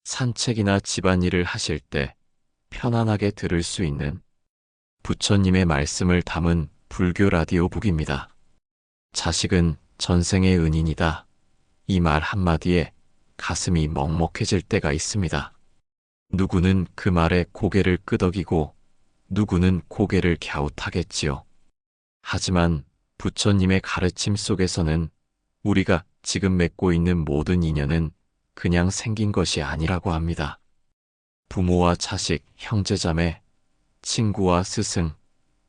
산책이나 집안일을 하실 때 편안하게 들을 수 있는 부처님의 말씀을 담은 불교 라디오북입니다. 자식은 전생의 은인이다. 이 말 한마디에 가슴이 먹먹해질 때가 있습니다. 누구는 그 말에 고개를 끄덕이고 누구는 고개를 갸웃하겠지요. 하지만 부처님의 가르침 속에서는 우리가 지금 맺고 있는 모든 인연은 그냥 생긴 것이 아니라고 합니다. 부모와 자식, 형제자매, 친구와 스승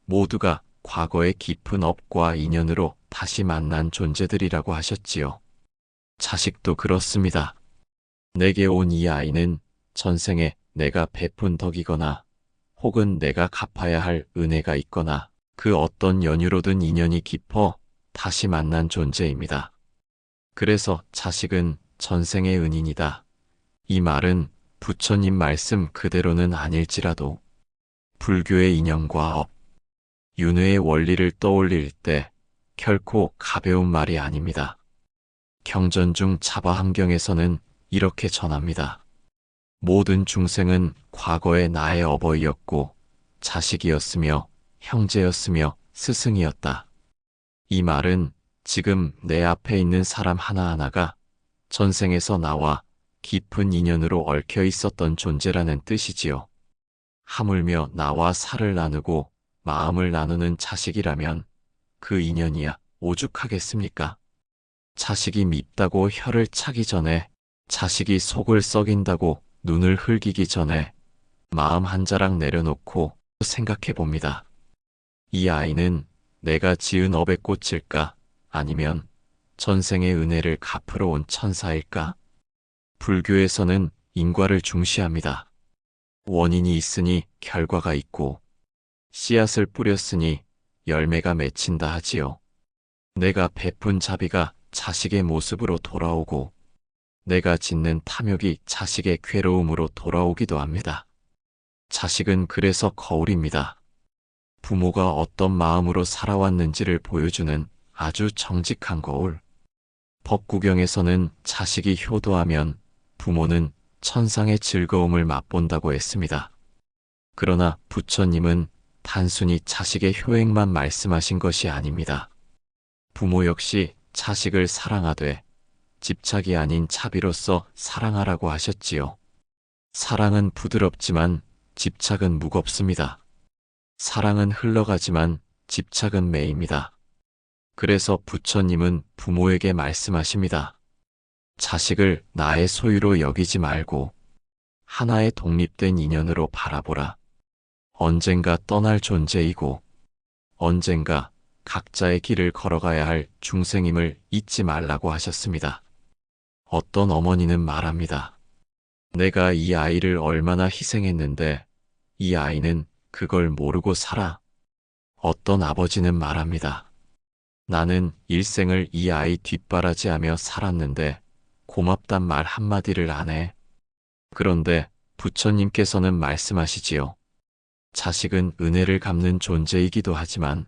모두가 과거의 깊은 업과 인연으로 다시 만난 존재들이라고 하셨지요. 자식도 그렇습니다. 내게 온 이 아이는 전생에 내가 베푼 덕이거나 혹은 내가 갚아야 할 은혜가 있거나 그 어떤 연유로든 인연이 깊어 다시 만난 존재입니다. 그래서 자식은 전생의 은인이다. 이 말은 부처님 말씀 그대로는 아닐지라도 불교의 인연과 업, 윤회의 원리를 떠올릴 때 결코 가벼운 말이 아닙니다. 경전중 자바함경에서는 이렇게 전합니다. 모든 중생은 과거의 나의 어버이였고 자식이었으며 형제였으며 스승이었다. 이 말은 지금 내 앞에 있는 사람 하나하나가 전생에서 나와 깊은 인연으로 얽혀 있었던 존재라는 뜻이지요. 하물며 나와 살을 나누고 마음을 나누는 자식이라면 그 인연이야 오죽하겠습니까? 자식이 밉다고 혀를 차기 전에, 자식이 속을 썩인다고 눈을 흘기기 전에 마음 한 자락 내려놓고 생각해 봅니다. 이 아이는 내가 지은 업의 꽃일까? 아니면 전생의 은혜를 갚으러 온 천사일까? 불교에서는 인과를 중시합니다. 원인이 있으니 결과가 있고 씨앗을 뿌렸으니 열매가 맺힌다 하지요. 내가 베푼 자비가 자식의 모습으로 돌아오고 내가 짓는 탐욕이 자식의 괴로움으로 돌아오기도 합니다. 자식은 그래서 거울입니다. 부모가 어떤 마음으로 살아왔는지를 보여주는 아주 정직한 거울. 법구경에서는 자식이 효도하면 부모는 천상의 즐거움을 맛본다고 했습니다. 그러나 부처님은 단순히 자식의 효행만 말씀하신 것이 아닙니다. 부모 역시 자식을 사랑하되 집착이 아닌 차비로서 사랑하라고 하셨지요. 사랑은 부드럽지만 집착은 무겁습니다. 사랑은 흘러가지만 집착은 매입니다. 그래서 부처님은 부모에게 말씀하십니다. 자식을 나의 소유로 여기지 말고 하나의 독립된 인연으로 바라보라. 언젠가 떠날 존재이고 언젠가 각자의 길을 걸어가야 할 중생임을 잊지 말라고 하셨습니다. 어떤 어머니는 말합니다. 내가 이 아이를 얼마나 희생했는데 이 아이는 그걸 모르고 살아. 어떤 아버지는 말합니다. 나는 일생을 이 아이 뒷바라지하며 살았는데 고맙단 말 한마디를 안 해. 그런데 부처님께서는 말씀하시지요. 자식은 은혜를 갚는 존재이기도 하지만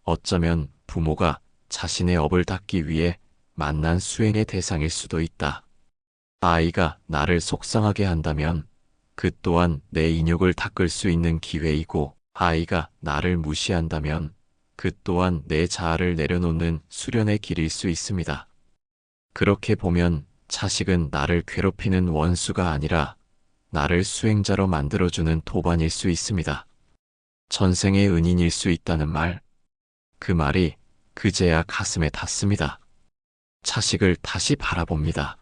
어쩌면 부모가 자신의 업을 닦기 위해 만난 수행의 대상일 수도 있다. 아이가 나를 속상하게 한다면 그 또한 내 인욕을 닦을 수 있는 기회이고 아이가 나를 무시한다면 그 또한 내 자아를 내려놓는 수련의 길일 수 있습니다. 그렇게 보면 자식은 나를 괴롭히는 원수가 아니라 나를 수행자로 만들어주는 도반일 수 있습니다. 전생의 은인일 수 있다는 말, 그 말이 그제야 가슴에 닿습니다. 자식을 다시 바라봅니다.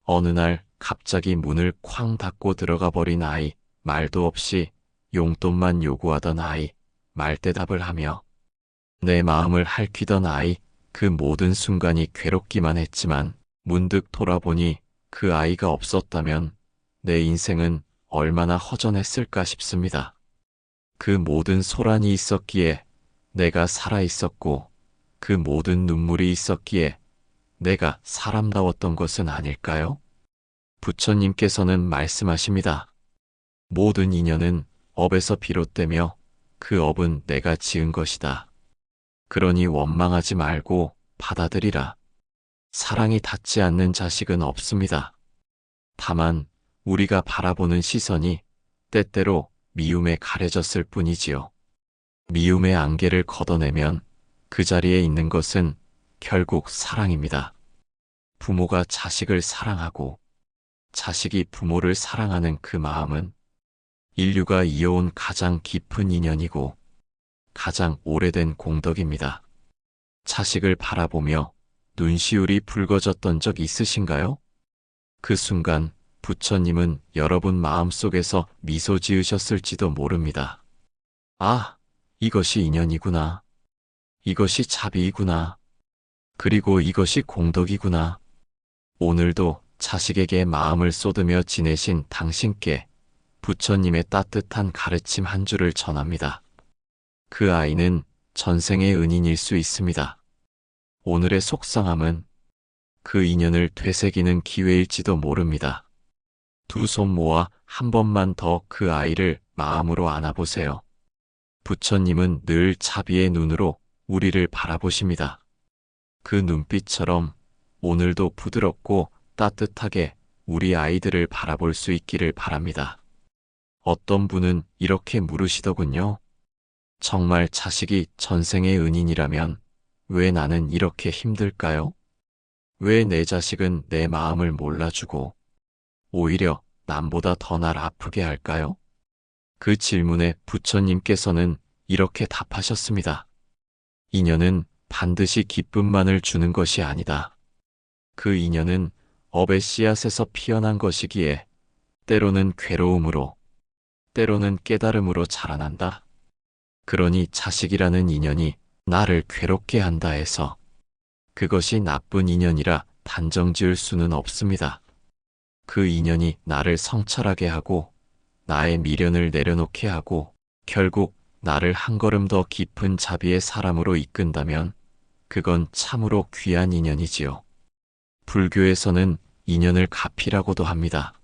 어느 날 갑자기 문을 쾅 닫고 들어가 버린 아이, 말도 없이 용돈만 요구하던 아이, 말대답을 하며 내 마음을 핥히던 아이, 그 모든 순간이 괴롭기만 했지만 문득 돌아보니 그 아이가 없었다면 내 인생은 얼마나 허전했을까 싶습니다. 그 모든 소란이 있었기에 내가 살아 있었고 그 모든 눈물이 있었기에 내가 사람다웠던 것은 아닐까요? 부처님께서는 말씀하십니다. 모든 인연은 업에서 비롯되며 그 업은 내가 지은 것이다. 그러니 원망하지 말고 받아들이라. 사랑이 닿지 않는 자식은 없습니다. 다만 우리가 바라보는 시선이 때때로 미움에 가려졌을 뿐이지요. 미움의 안개를 걷어내면 그 자리에 있는 것은 결국 사랑입니다. 부모가 자식을 사랑하고 자식이 부모를 사랑하는 그 마음은 인류가 이어온 가장 깊은 인연이고 가장 오래된 공덕입니다. 자식을 바라보며 눈시울이 붉어졌던 적 있으신가요? 그 순간 부처님은 여러분 마음속에서 미소 지으셨을지도 모릅니다. 아, 이것이 인연이구나. 이것이 자비이구나. 그리고 이것이 공덕이구나. 오늘도 자식에게 마음을 쏟으며 지내신 당신께 부처님의 따뜻한 가르침 한 줄을 전합니다. 그 아이는 전생의 은인일 수 있습니다. 오늘의 속상함은 그 인연을 되새기는 기회일지도 모릅니다. 두 손 모아 한 번만 더 그 아이를 마음으로 안아보세요. 부처님은 늘 자비의 눈으로 우리를 바라보십니다. 그 눈빛처럼 오늘도 부드럽고 따뜻하게 우리 아이들을 바라볼 수 있기를 바랍니다. 어떤 분은 이렇게 물으시더군요. 정말 자식이 전생의 은인이라면 왜 나는 이렇게 힘들까요? 왜 내 자식은 내 마음을 몰라주고 오히려 남보다 더 날 아프게 할까요? 그 질문에 부처님께서는 이렇게 답하셨습니다. 인연은 반드시 기쁨만을 주는 것이 아니다. 그 인연은 업의 씨앗에서 피어난 것이기에 때로는 괴로움으로, 때로는 깨달음으로 자라난다. 그러니 자식이라는 인연이 나를 괴롭게 한다 해서 그것이 나쁜 인연이라 단정 지을 수는 없습니다. 그 인연이 나를 성찰하게 하고 나의 미련을 내려놓게 하고 결국 나를 한 걸음 더 깊은 자비의 사람으로 이끈다면 그건 참으로 귀한 인연이지요. 불교에서는 인연을 가피라고도 합니다.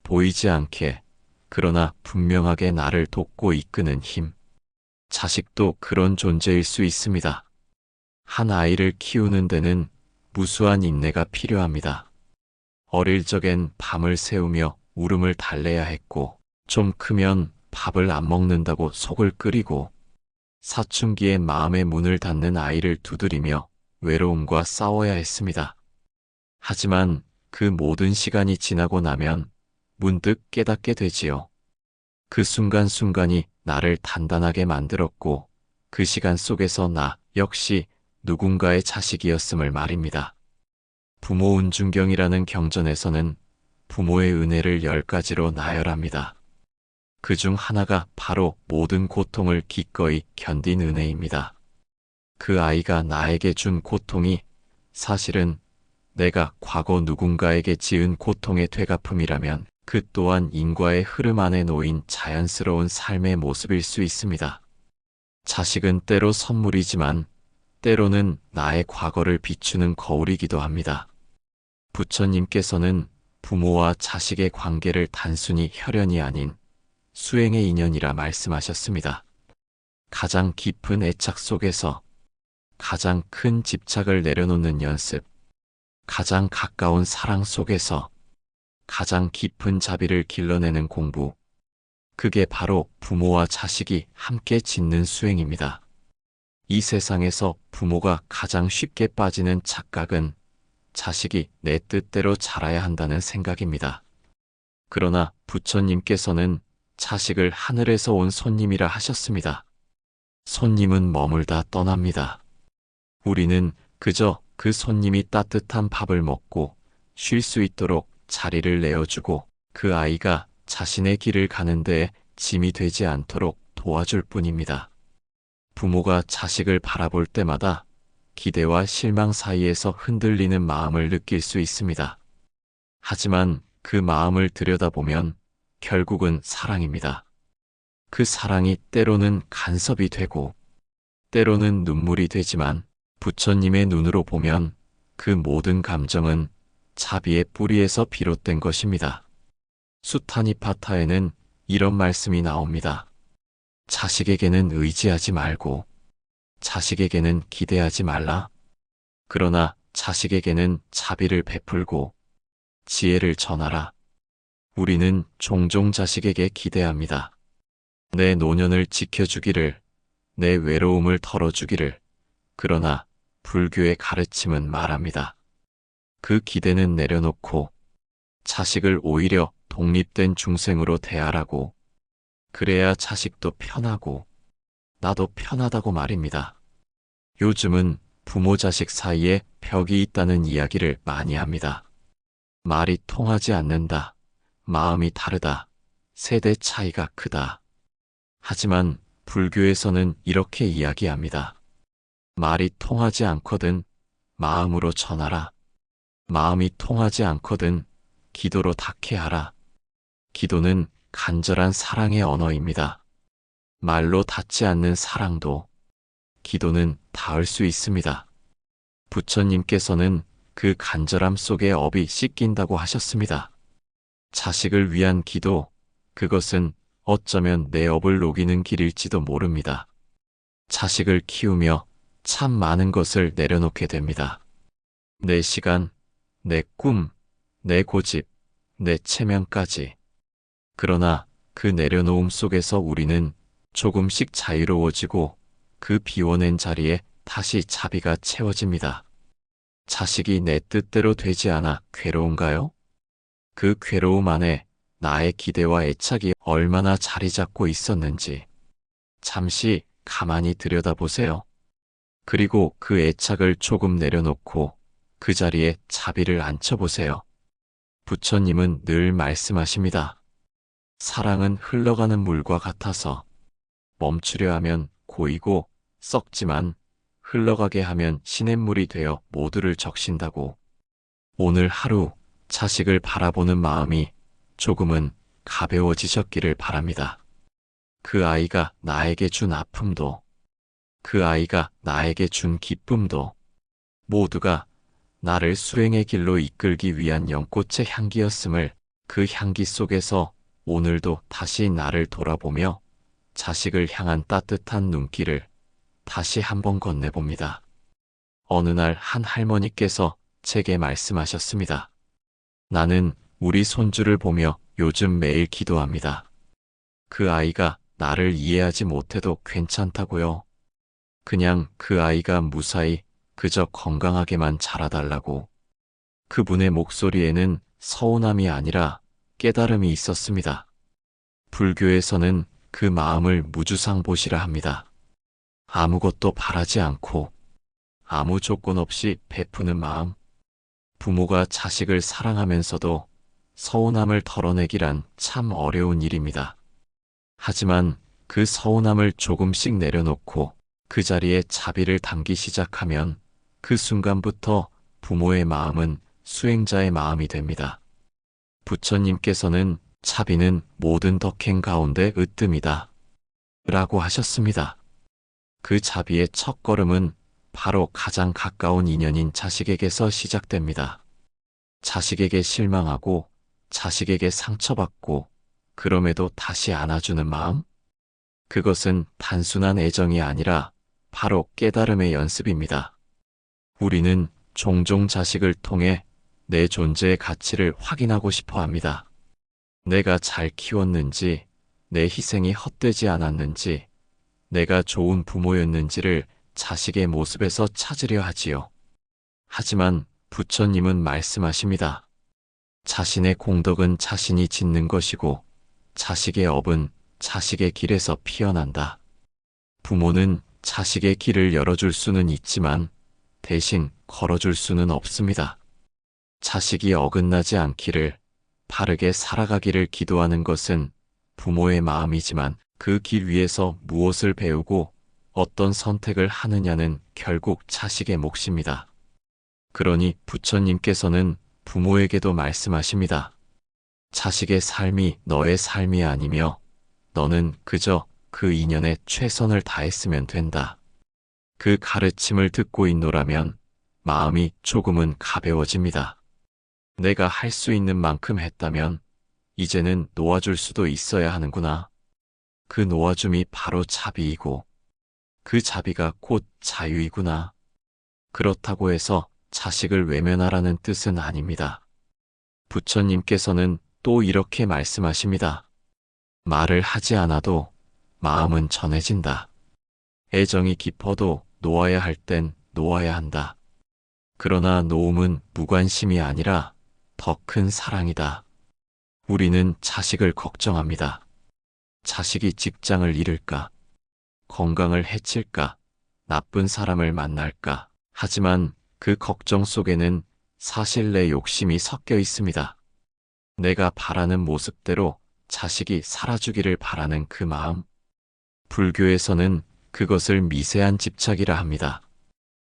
보이지 않게 그러나 분명하게 나를 돕고 이끄는 힘. 자식도 그런 존재일 수 있습니다. 한 아이를 키우는 데는 무수한 인내가 필요합니다. 어릴 적엔 밤을 새우며 울음을 달래야 했고 좀 크면 밥을 안 먹는다고 속을 끓이고 사춘기에 마음의 문을 닫는 아이를 두드리며 외로움과 싸워야 했습니다. 하지만 그 모든 시간이 지나고 나면 문득 깨닫게 되지요. 그 순간순간이 나를 단단하게 만들었고 그 시간 속에서 나 역시 누군가의 자식이었음을 말입니다. 부모 운중경이라는 경전에서는 부모의 은혜를 10가지로 나열합니다. 그 중 하나가 바로 모든 고통을 기꺼이 견딘 은혜입니다. 그 아이가 나에게 준 고통이 사실은 내가 과거 누군가에게 지은 고통의 되갚음이라면 그 또한 인과의 흐름 안에 놓인 자연스러운 삶의 모습일 수 있습니다. 자식은 때로 선물이지만 때로는 나의 과거를 비추는 거울이기도 합니다. 부처님께서는 부모와 자식의 관계를 단순히 혈연이 아닌 수행의 인연이라 말씀하셨습니다. 가장 깊은 애착 속에서 가장 큰 집착을 내려놓는 연습, 가장 가까운 사랑 속에서 가장 깊은 자비를 길러내는 공부, 그게 바로 부모와 자식이 함께 짓는 수행입니다. 이 세상에서 부모가 가장 쉽게 빠지는 착각은 자식이 내 뜻대로 자라야 한다는 생각입니다. 그러나 부처님께서는 자식을 하늘에서 온 손님이라 하셨습니다. 손님은 머물다 떠납니다. 우리는 그저 그 손님이 따뜻한 밥을 먹고 쉴 수 있도록 자리를 내어주고 그 아이가 자신의 길을 가는 데에 짐이 되지 않도록 도와줄 뿐입니다. 부모가 자식을 바라볼 때마다 기대와 실망 사이에서 흔들리는 마음을 느낄 수 있습니다. 하지만 그 마음을 들여다보면 결국은 사랑입니다. 그 사랑이 때로는 간섭이 되고 때로는 눈물이 되지만 부처님의 눈으로 보면 그 모든 감정은 자비의 뿌리에서 비롯된 것입니다. 수타니파타에는 이런 말씀이 나옵니다. 자식에게는 의지하지 말고 자식에게는 기대하지 말라. 그러나 자식에게는 자비를 베풀고 지혜를 전하라. 우리는 종종 자식에게 기대합니다. 내 노년을 지켜주기를, 내 외로움을 털어주기를. 그러나 불교의 가르침은 말합니다. 그 기대는 내려놓고 자식을 오히려 독립된 중생으로 대하라고. 그래야 자식도 편하고 나도 편하다고 말입니다. 요즘은 부모 자식 사이에 벽이 있다는 이야기를 많이 합니다. 말이 통하지 않는다. 마음이 다르다. 세대 차이가 크다. 하지만 불교에서는 이렇게 이야기합니다. 말이 통하지 않거든 마음으로 전하라. 마음이 통하지 않거든 기도로 닿게 하라. 기도는 간절한 사랑의 언어입니다. 말로 닿지 않는 사랑도 기도는 닿을 수 있습니다. 부처님께서는 그 간절함 속에 업이 씻긴다고 하셨습니다. 자식을 위한 기도, 그것은 어쩌면 내 업을 녹이는 길일지도 모릅니다. 자식을 키우며 참 많은 것을 내려놓게 됩니다. 내 시간, 내 꿈, 내 고집, 내 체면까지. 그러나 그 내려놓음 속에서 우리는 조금씩 자유로워지고 그 비워낸 자리에 다시 자비가 채워집니다. 자식이 내 뜻대로 되지 않아 괴로운가요? 그 괴로움 안에 나의 기대와 애착이 얼마나 자리 잡고 있었는지 잠시 가만히 들여다보세요. 그리고 그 애착을 조금 내려놓고 그 자리에 자비를 앉혀보세요. 부처님은 늘 말씀하십니다. 사랑은 흘러가는 물과 같아서 멈추려 하면 고이고 썩지만 흘러가게 하면 시냇물이 되어 모두를 적신다고. 오늘 하루 자식을 바라보는 마음이 조금은 가벼워지셨기를 바랍니다. 그 아이가 나에게 준 아픔도, 그 아이가 나에게 준 기쁨도 모두가 나를 수행의 길로 이끌기 위한 연꽃의 향기였음을, 그 향기 속에서 오늘도 다시 나를 돌아보며 자식을 향한 따뜻한 눈길을 다시 한번 건네봅니다. 어느 날 한 할머니께서 제게 말씀하셨습니다. 나는 우리 손주를 보며 요즘 매일 기도합니다. 그 아이가 나를 이해하지 못해도 괜찮다고요. 그냥 그 아이가 무사히 그저 건강하게만 자라달라고. 그분의 목소리에는 서운함이 아니라 깨달음이 있었습니다. 불교에서는 그 마음을 무주상보시라 합니다. 아무것도 바라지 않고 아무 조건 없이 베푸는 마음. 부모가 자식을 사랑하면서도 서운함을 털어내기란 참 어려운 일입니다. 하지만 그 서운함을 조금씩 내려놓고 그 자리에 자비를 담기 시작하면 그 순간부터 부모의 마음은 수행자의 마음이 됩니다. 부처님께서는 자비는 모든 덕행 가운데 으뜸이다 라고 하셨습니다. 그 자비의 첫걸음은 바로 가장 가까운 인연인 자식에게서 시작됩니다. 자식에게 실망하고 자식에게 상처받고 그럼에도 다시 안아주는 마음? 그것은 단순한 애정이 아니라 바로 깨달음의 연습입니다. 우리는 종종 자식을 통해 내 존재의 가치를 확인하고 싶어 합니다. 내가 잘 키웠는지, 내 희생이 헛되지 않았는지, 내가 좋은 부모였는지를 자식의 모습에서 찾으려 하지요. 하지만 부처님은 말씀하십니다. 자신의 공덕은 자신이 짓는 것이고 자식의 업은 자식의 길에서 피어난다. 부모는 자식의 길을 열어줄 수는 있지만 대신 걸어줄 수는 없습니다. 자식이 어긋나지 않기를, 바르게 살아가기를 기도하는 것은 부모의 마음이지만 그 길 위에서 무엇을 배우고 어떤 선택을 하느냐는 결국 자식의 몫입니다. 그러니 부처님께서는 부모에게도 말씀하십니다. 자식의 삶이 너의 삶이 아니며 너는 그저 그 인연에 최선을 다했으면 된다. 그 가르침을 듣고 있노라면 마음이 조금은 가벼워집니다. 내가 할 수 있는 만큼 했다면 이제는 놓아줄 수도 있어야 하는구나. 그 놓아줌이 바로 자비이고 그 자비가 곧 자유이구나. 그렇다고 해서 자식을 외면하라는 뜻은 아닙니다. 부처님께서는 또 이렇게 말씀하십니다. 말을 하지 않아도 마음은 전해진다. 애정이 깊어도 놓아야 할 땐 놓아야 한다. 그러나 놓음은 무관심이 아니라 더 큰 사랑이다. 우리는 자식을 걱정합니다. 자식이 직장을 잃을까? 건강을 해칠까? 나쁜 사람을 만날까? 하지만 그 걱정 속에는 사실 내 욕심이 섞여 있습니다. 내가 바라는 모습대로 자식이 살아주기를 바라는 그 마음. 불교에서는 그것을 미세한 집착이라 합니다.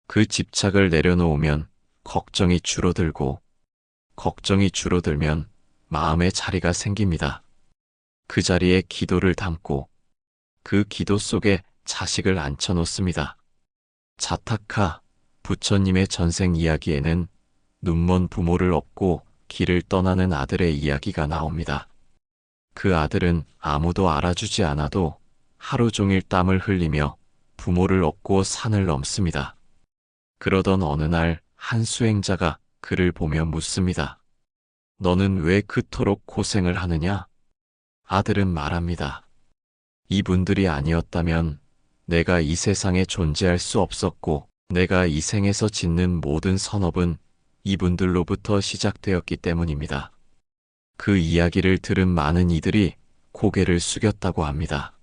그 집착을 내려놓으면 걱정이 줄어들고, 걱정이 줄어들면 마음의 자리가 생깁니다. 그 자리에 기도를 담고 그 기도 속에 자식을 앉혀놓습니다. 자타카 부처님의 전생 이야기에는 눈먼 부모를 업고 길을 떠나는 아들의 이야기가 나옵니다. 그 아들은 아무도 알아주지 않아도 하루 종일 땀을 흘리며 부모를 업고 산을 넘습니다. 그러던 어느 날 한 수행자가 그를 보며 묻습니다. 너는 왜 그토록 고생을 하느냐? 아들은 말합니다. 이분들이 아니었다면 내가 이 세상에 존재할 수 없었고, 내가 이 생에서 짓는 모든 선업은 이분들로부터 시작되었기 때문입니다. 그 이야기를 들은 많은 이들이 고개를 숙였다고 합니다.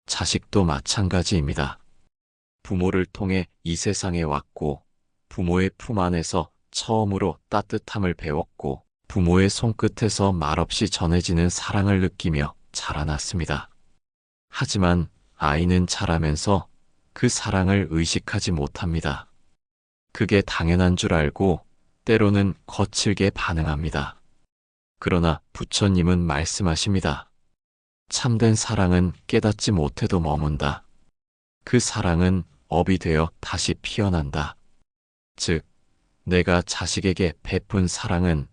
자식도 마찬가지입니다. 부모를 통해 이 세상에 왔고, 부모의 품 안에서 처음으로 따뜻함을 배웠고, 부모의 손끝에서 말없이 전해지는 사랑을 느끼며 자라났습니다. 하지만 아이는 자라면서 그 사랑을 의식하지 못합니다. 그게 당연한 줄 알고 때로는 거칠게 반응합니다. 그러나 부처님은 말씀하십니다. 참된 사랑은 깨닫지 못해도 머문다. 그 사랑은 업이 되어 다시 피어난다. 즉, 내가 자식에게 베푼 사랑은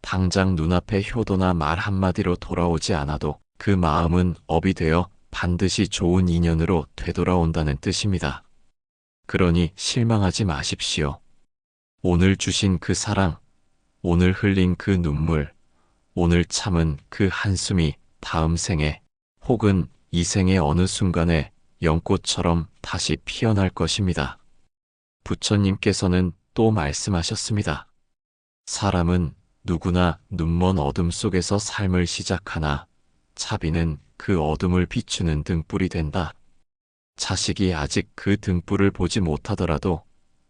당장 눈앞의 효도나 말 한마디로 돌아오지 않아도 그 마음은 업이 되어 반드시 좋은 인연으로 되돌아온다는 뜻입니다. 그러니 실망하지 마십시오. 오늘 주신 그 사랑, 오늘 흘린 그 눈물, 오늘 참은 그 한숨이 다음 생에 혹은 이 생의 어느 순간에 연꽃처럼 다시 피어날 것입니다. 부처님께서는 또 말씀하셨습니다. 사람은 누구나 눈먼 어둠 속에서 삶을 시작하나 자비는 그 어둠을 비추는 등불이 된다. 자식이 아직 그 등불을 보지 못하더라도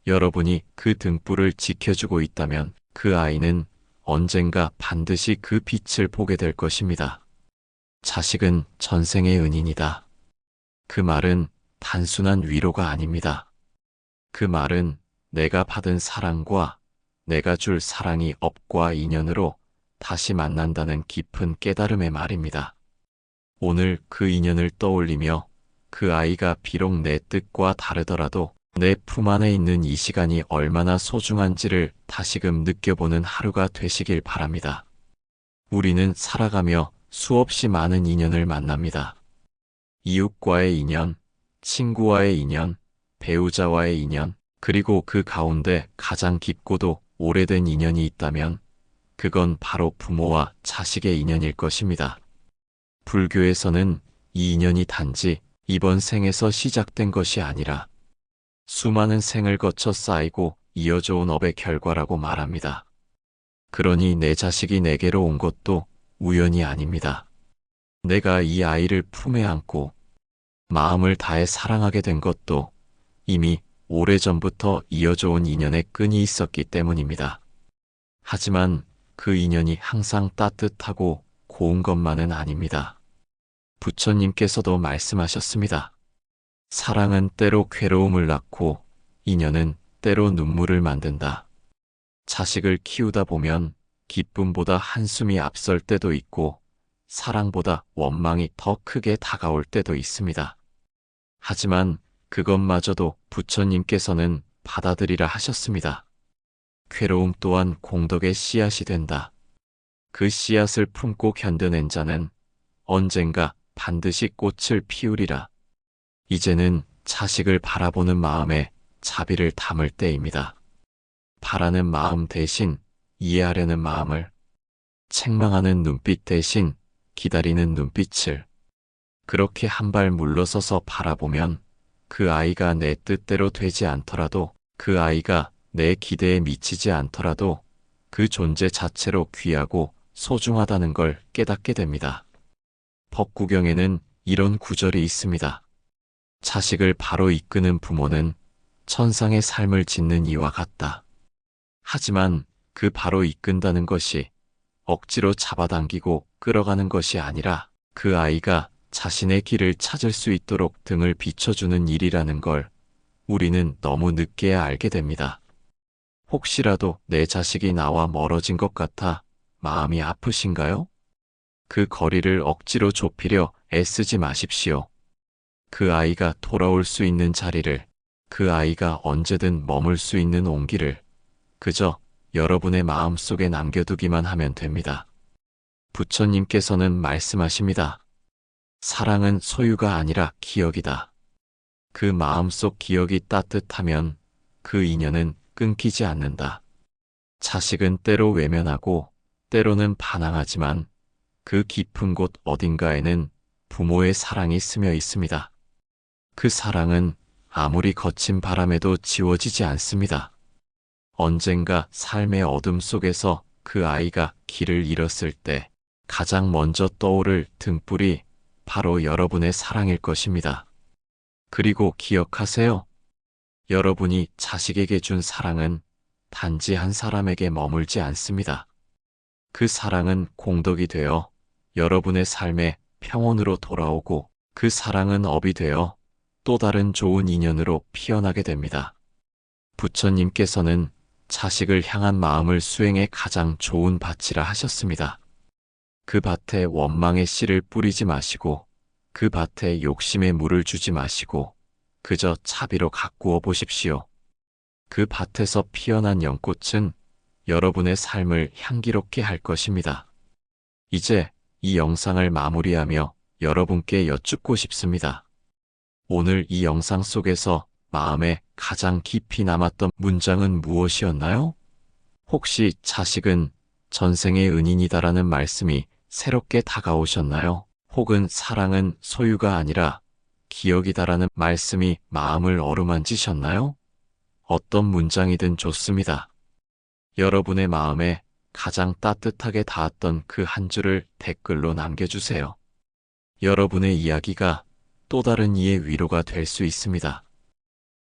여러분이 그 등불을 지켜주고 있다면 그 아이는 언젠가 반드시 그 빛을 보게 될 것입니다. 자식은 전생의 은인이다. 그 말은 단순한 위로가 아닙니다. 그 말은 내가 받은 사랑과 내가 줄 사랑이 업과 인연으로 다시 만난다는 깊은 깨달음의 말입니다. 오늘 그 인연을 떠올리며 그 아이가 비록 내 뜻과 다르더라도 내 품 안에 있는 이 시간이 얼마나 소중한지를 다시금 느껴보는 하루가 되시길 바랍니다. 우리는 살아가며 수없이 많은 인연을 만납니다. 이웃과의 인연, 친구와의 인연, 배우자와의 인연, 그리고 그 가운데 가장 깊고도 오래된 인연이 있다면 그건 바로 부모와 자식의 인연일 것입니다. 불교에서는 이 인연이 단지 이번 생에서 시작된 것이 아니라 수많은 생을 거쳐 쌓이고 이어져 온 업의 결과라고 말합니다. 그러니 내 자식이 내게로 온 것도 우연이 아닙니다. 내가 이 아이를 품에 안고 마음을 다해 사랑하게 된 것도 이미 오래전부터 이어져 온 인연의 끈이 있었기 때문입니다. 하지만 그 인연이 항상 따뜻하고 고운 것만은 아닙니다. 부처님께서도 말씀하셨습니다. 사랑은 때로 괴로움을 낳고 인연은 때로 눈물을 만든다. 자식을 키우다 보면 기쁨보다 한숨이 앞설 때도 있고 사랑보다 원망이 더 크게 다가올 때도 있습니다. 하지만 그것마저도 부처님께서는 받아들이라 하셨습니다. 괴로움 또한 공덕의 씨앗이 된다. 그 씨앗을 품고 견뎌낸 자는 언젠가 반드시 꽃을 피우리라. 이제는 자식을 바라보는 마음에 자비를 담을 때입니다. 바라는 마음 대신 이해하려는 마음을, 책망하는 눈빛 대신 기다리는 눈빛을 그렇게 한 발 물러서서 바라보면 그 아이가 내 뜻대로 되지 않더라도, 그 아이가 내 기대에 미치지 않더라도 그 존재 자체로 귀하고 소중하다는 걸 깨닫게 됩니다. 법구경에는 이런 구절이 있습니다. 자식을 바로 이끄는 부모는 천상의 삶을 짓는 이와 같다. 하지만 그 바로 이끈다는 것이 억지로 잡아당기고 끌어가는 것이 아니라 그 아이가 자신의 길을 찾을 수 있도록 등을 비춰주는 일이라는 걸 우리는 너무 늦게야 알게 됩니다. 혹시라도 내 자식이 나와 멀어진 것 같아 마음이 아프신가요? 그 거리를 억지로 좁히려 애쓰지 마십시오. 그 아이가 돌아올 수 있는 자리를, 그 아이가 언제든 머물 수 있는 온기를 그저 여러분의 마음 속에 남겨두기만 하면 됩니다. 부처님께서는 말씀하십니다. 사랑은 소유가 아니라 기억이다. 그 마음속 기억이 따뜻하면 그 인연은 끊기지 않는다. 자식은 때로 외면하고 때로는 반항하지만 그 깊은 곳 어딘가에는 부모의 사랑이 스며 있습니다. 그 사랑은 아무리 거친 바람에도 지워지지 않습니다. 언젠가 삶의 어둠 속에서 그 아이가 길을 잃었을 때 가장 먼저 떠오를 등불이 바로 여러분의 사랑일 것입니다. 그리고 기억하세요. 여러분이 자식에게 준 사랑은 단지 한 사람에게 머물지 않습니다. 그 사랑은 공덕이 되어 여러분의 삶에 평온으로 돌아오고, 그 사랑은 업이 되어 또 다른 좋은 인연으로 피어나게 됩니다. 부처님께서는 자식을 향한 마음을 수행의 가장 좋은 밭이라 하셨습니다. 그 밭에 원망의 씨를 뿌리지 마시고, 그 밭에 욕심의 물을 주지 마시고 그저 차비로 가꾸어 보십시오. 그 밭에서 피어난 연꽃은 여러분의 삶을 향기롭게 할 것입니다. 이제 이 영상을 마무리하며 여러분께 여쭙고 싶습니다. 오늘 이 영상 속에서 마음에 가장 깊이 남았던 문장은 무엇이었나요? 혹시 자식은 전생의 은인이다라는 말씀이 새롭게 다가오셨나요? 혹은 사랑은 소유가 아니라 기억이다라는 말씀이 마음을 어루만지셨나요? 어떤 문장이든 좋습니다. 여러분의 마음에 가장 따뜻하게 닿았던 그 한 줄을 댓글로 남겨주세요. 여러분의 이야기가 또 다른 이의 위로가 될 수 있습니다.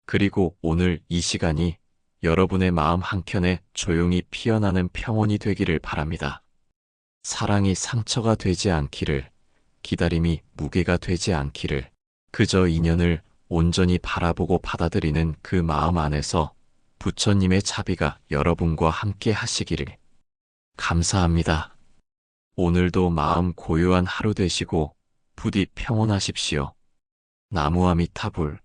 그리고 오늘 이 시간이 여러분의 마음 한켠에 조용히 피어나는 평온이 되기를 바랍니다. 사랑이 상처가 되지 않기를, 기다림이 무게가 되지 않기를, 그저 인연을 온전히 바라보고 받아들이는 그 마음 안에서 부처님의 자비가 여러분과 함께 하시기를. 감사합니다. 오늘도 마음 고요한 하루 되시고 부디 평온하십시오. 나무아미타불.